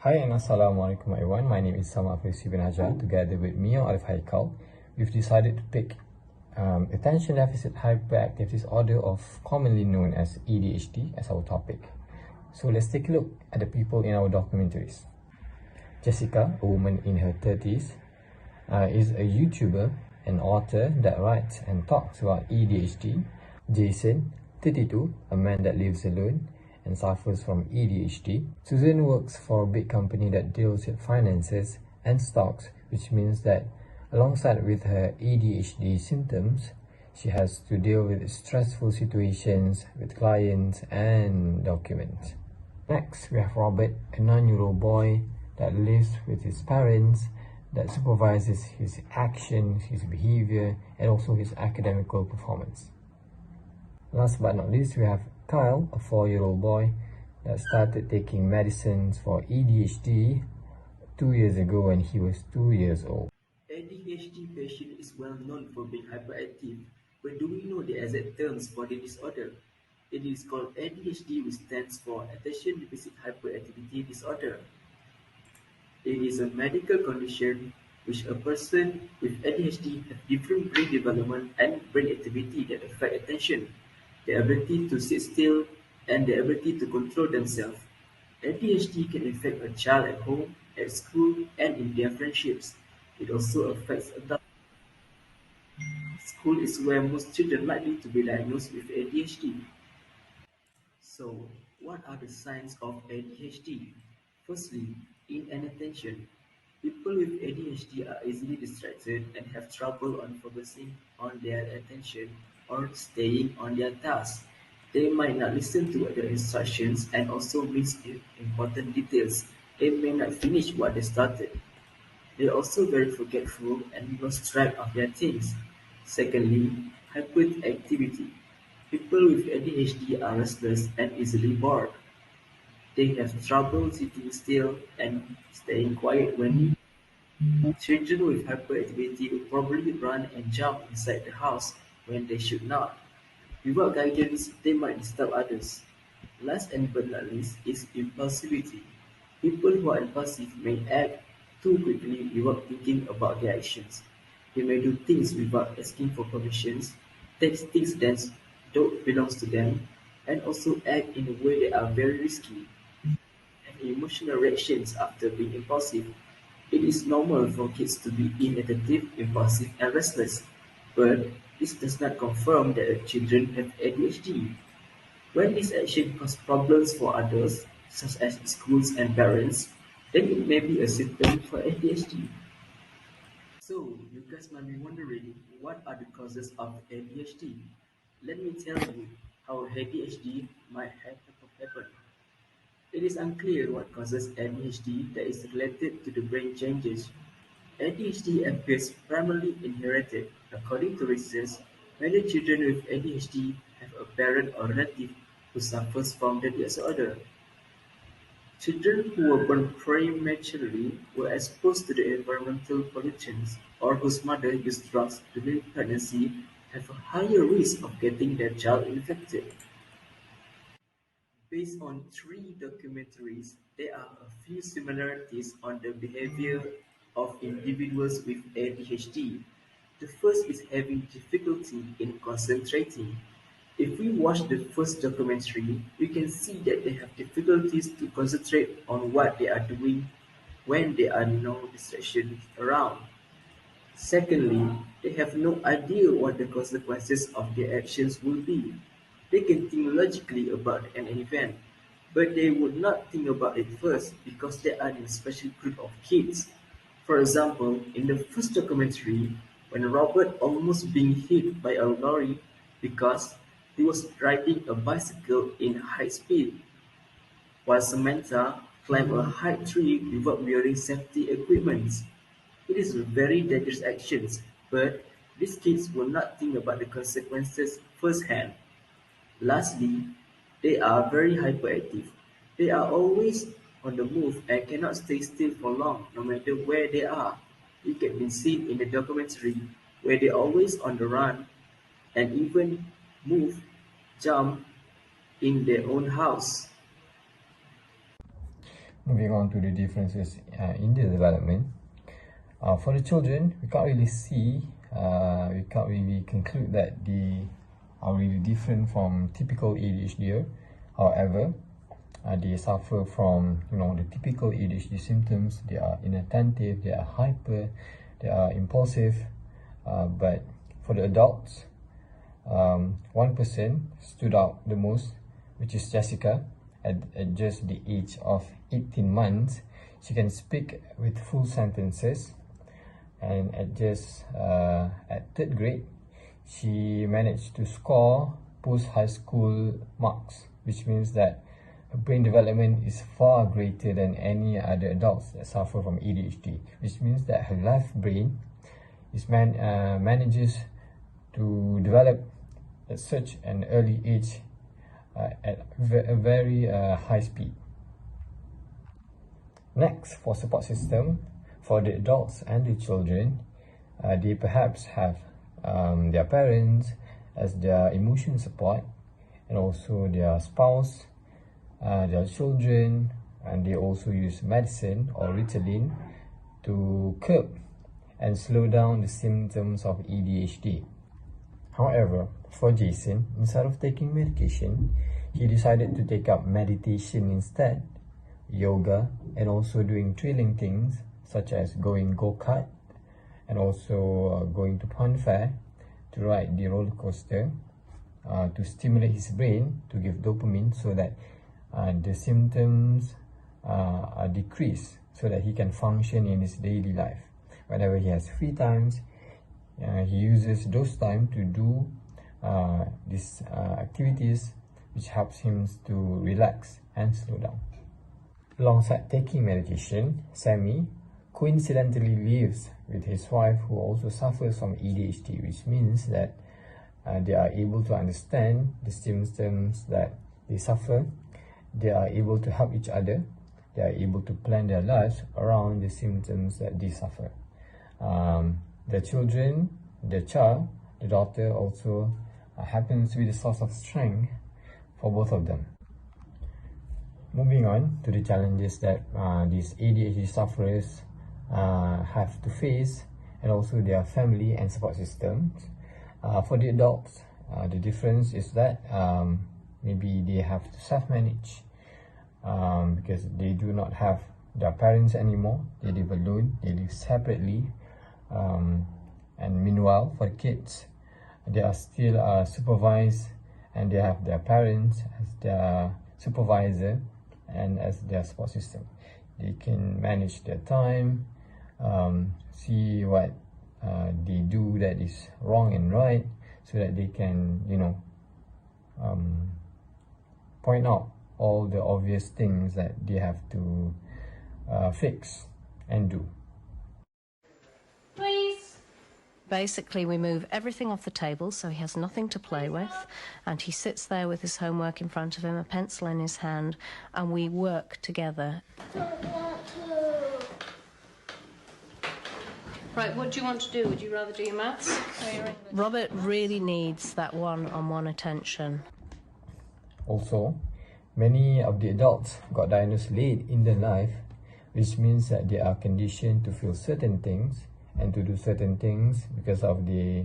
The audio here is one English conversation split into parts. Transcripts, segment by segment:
Hi and Assalamualaikum everyone. My name is Salman Farisi bin Hajaha. Together with MEOR ARIF HAIKAL, we've decided to pick attention deficit hyperactive disorder, of commonly known as ADHD, as our topic. So let's take a look at the people in our documentaries. Jessica, a woman in her 30s, is a YouTuber and author that writes and talks about ADHD. Jason, 32, a man that lives alone and suffers from ADHD. Susan works for a big company that deals with finances and stocks, which means that alongside with her ADHD symptoms, she has to deal with stressful situations with clients and documents. Next, we have Robert, a 9-year-old boy that lives with his parents, that supervises his actions, his behavior, and also his academical performance. Last but not least, we have Kyle, a 4-year-old boy that started taking medicines for ADHD 2 years ago when he was 2 years old. ADHD patient is well known for being hyperactive, but do we know the exact terms for the disorder? It is called ADHD, which stands for Attention Deficit Hyperactivity Disorder. It is a medical condition which a person with ADHD have different brain development and brain activity that affect attention, the ability to sit still, and the ability to control themselves. ADHD can affect a child at home, at school, and in their friendships. It also affects adults. School is where most children likely to be diagnosed with ADHD. So, what are the signs of ADHD? Firstly, inattention. People with ADHD are easily distracted and have trouble on focusing on their attention or staying on their task. They might not listen to the instructions and also miss important details. They may not finish what they started. They are also very forgetful and lose track of their things. Secondly, hyperactivity. People with ADHD are restless and easily bored. They have trouble sitting still and staying quiet when needed. Children with hyperactivity will probably run and jump inside the house when they should not. Without guidance, they might disturb others. Last and but not least is impulsivity. People who are impulsive may act too quickly without thinking about their actions. They may do things without asking for permissions, take things that don't belong to them, and also act in a way that are very risky. Have emotional reactions after being impulsive. It is normal for kids to be inattentive, impulsive, and restless, but this does not confirm that children have ADHD. When this action causes problems for others, such as schools and parents, then it may be a symptom for ADHD. So, you guys might be wondering, what are the causes of ADHD? Let me tell you how ADHD might have happened. It is unclear what causes ADHD that is related to the brain changes. ADHD appears primarily inherited. According to research, many children with ADHD have a parent or relative who suffers from the disorder. Children who were born prematurely were exposed to the environmental pollutants or whose mother used drugs during pregnancy have a higher risk of getting their child infected. Based on three documentaries, there are a few similarities on the behavior of individuals with ADHD. The first is having difficulty in concentrating. If we watch the first documentary, we can see that they have difficulties to concentrate on what they are doing when there are no distractions around. Secondly, they have no idea what the consequences of their actions will be. They can think logically about an event, but they would not think about it first because they are in a special group of kids. For example, in the first documentary, when Robert almost being hit by a lorry because he was riding a bicycle in high speed, while Samantha climbed a high tree without wearing safety equipment. It is a very dangerous action, but these kids will not think about the consequences firsthand. Lastly, they are very hyperactive. They are always on the move and cannot stay still for long, no matter where they are. It can be seen in the documentary where they are always on the run and even move, jump in their own house. moving on to the differences in the development. For the children, we can't really conclude that they are really different from typical ADHD. However, they suffer from the typical ADHD symptoms. They are inattentive, they are hyper, they are impulsive. But for the adults, one person stood out the most, which is Jessica. At just the age of 18 months, she can speak with full sentences, and at 3rd grade, she managed to score post-high school marks, which means that her brain development is far greater than any other adults that suffer from ADHD, which means that her left brain manages to develop at such an early age at a very high speed. Next, for support system, for the adults and the children, they perhaps have their parents as their emotion support, and also their spouse, their children, and they also use medicine or Ritalin to curb and slow down the symptoms of ADHD. However, for Jason, instead of taking medication, he decided to take up meditation instead, yoga, and also doing thrilling things such as going go-kart, and also going to Puncak to ride the roller coaster to stimulate his brain, to give dopamine, so that the symptoms are decreased, so that he can function in his daily life. Whenever he has free times, he uses those time to do these activities, which helps him to relax and slow down. Alongside taking medication, Sammy coincidentally lives with his wife, who also suffers from ADHD, which means that they are able to understand the symptoms that they suffer. They are able to help each other. They are able to plan their lives around the symptoms that they suffer. The daughter also happens to be the source of strength for both of them. Moving on to the challenges that these ADHD sufferers have to face, and also their family and support systems. For the adults, the difference is that maybe they have to self-manage because they do not have their parents anymore. They live alone, they live separately. And meanwhile, for kids, they are still supervised, and they have their parents as their supervisor and as their support system. They can manage their time, see what they do that is wrong and right, so that they can, point out all the obvious things that they have to fix and do. Basically, we move everything off the table so he has nothing to play with, and he sits there with his homework in front of him, a pencil in his hand, and we work together. Right, what do you want to do? Would you rather do your maths or your English? Robert really needs that one-on-one attention. Also, many of the adults got diagnosed late in their life, which means that they are conditioned to feel certain things and to do certain things because of the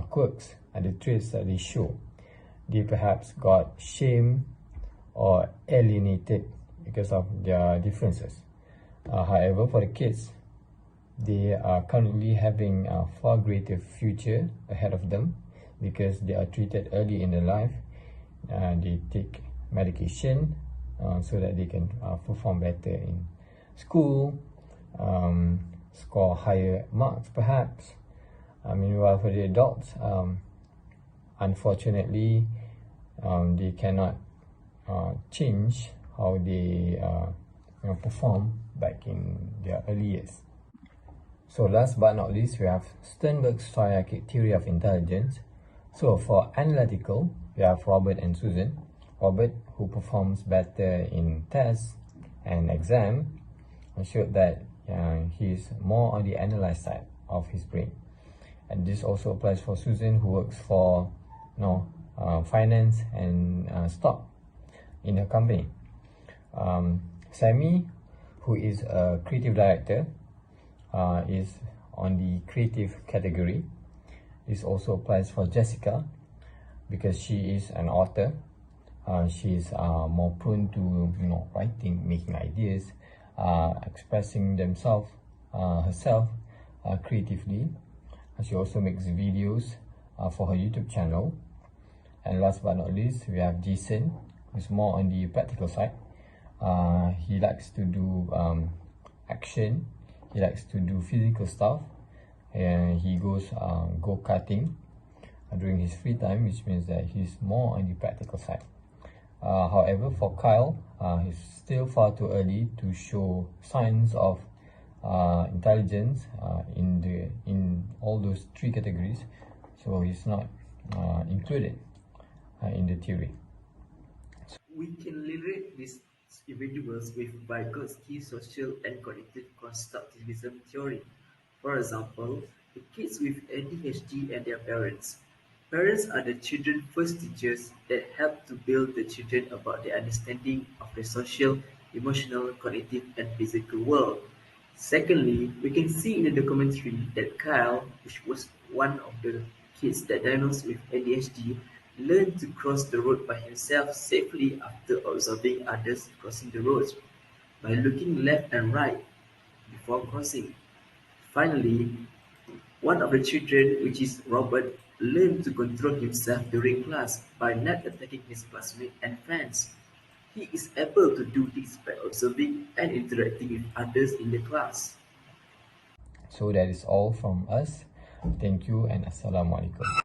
quirks and the traits that they show. They perhaps got shamed or alienated because of their differences. However, for the kids, they are currently having a far greater future ahead of them because they are treated early in their life. They take medication so that they can perform better in school, score higher marks perhaps. Meanwhile, for the adults, unfortunately, they cannot change how they perform back in their early years. So last but not least, we have Sternberg's triarchic theory of intelligence. So for analytical, we have Robert and Susan. Robert, who performs better in tests and exam, showed that he is more on the analyze side of his brain. And this also applies for Susan, who works for finance and stock in her company. Sammy who is a creative director, is on the creative category. This also applies for Jessica because she is an author. She is more prone to writing, making ideas, expressing herself creatively. She also makes videos for her YouTube channel. And last but not least, we have Jason, who's more on the practical side. He likes to do action. He likes to do physical stuff, and he goes go-karting during his free time, which means that he's more on the practical side. However, for Kyle, he's still far too early to show signs of intelligence in all those three categories, so he's not included in the theory. We can relate these individuals with Vygotsky's social and cognitive constructivism theory. For example, the kids with ADHD and their parents. Parents are the children's first teachers that help to build the children about their understanding of the social, emotional, cognitive, and physical world. Secondly, we can see in the documentary that Kyle, which was one of the kids that diagnosed with ADHD, learned to cross the road by himself safely after observing others crossing the road by looking left and right before crossing. Finally, one of the children, which is Robert, learned to control himself during class by not attacking his classmates and friends. He is able to do this by observing and interacting with others in the class. So that is all from us. Thank you and Assalamualaikum.